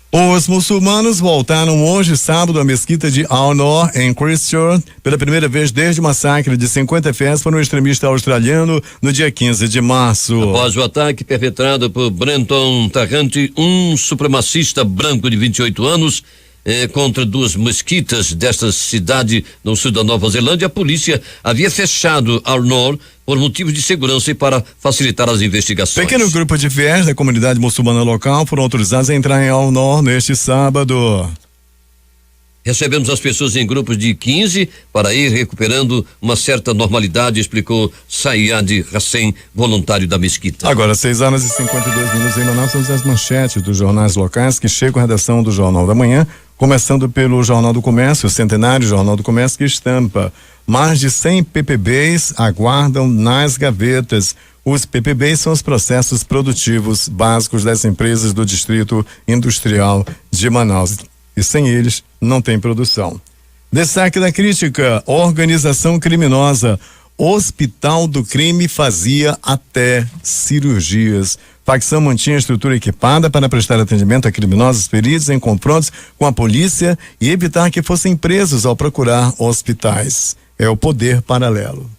Os muçulmanos voltaram hoje, sábado, à mesquita de Al-Noor, em Christchurch, pela primeira vez desde o massacre de 50 fiéis por um extremista australiano no dia 15 de março. Após o ataque perpetrado por Brenton Tarrant, um supremacista branco de 28 anos, contra 2 mesquitas desta cidade no sul da Nova Zelândia, a polícia havia fechado Al-Noor por motivos de segurança e para facilitar as investigações. Pequeno grupo de fiéis da comunidade muçulmana local foram autorizados a entrar em Al-Noor neste sábado. Recebemos as pessoas em grupos de 15 para ir recuperando uma certa normalidade, explicou Sayad Hassen, voluntário da mesquita. Agora, 6h52 em Manaus, são as manchetes dos jornais locais que chegam à redação do Jornal da Manhã, começando pelo Jornal do Comércio, o centenário Jornal do Comércio, que estampa: mais de 100 PPBs aguardam nas gavetas. Os PPBs são os processos produtivos básicos das empresas do Distrito Industrial de Manaus. E sem eles, não tem produção. Destaque da crítica: organização criminosa. Hospital do Crime fazia até cirurgias. Facção mantinha a estrutura equipada para prestar atendimento a criminosos feridos em confrontos com a polícia e evitar que fossem presos ao procurar hospitais. É o poder paralelo.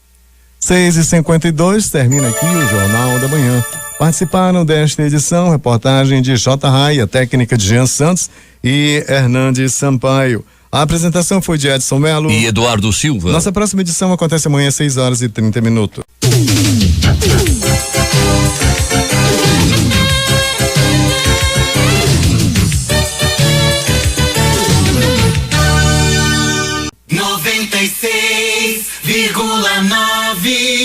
6h52, termina aqui o Jornal da Manhã. Participaram desta edição reportagem de J. Raia, técnica de Jean Santos e Hernandes Sampaio. A apresentação foi de Edson Melo e Eduardo Silva. Nossa próxima edição acontece amanhã às 6h30. (96,9)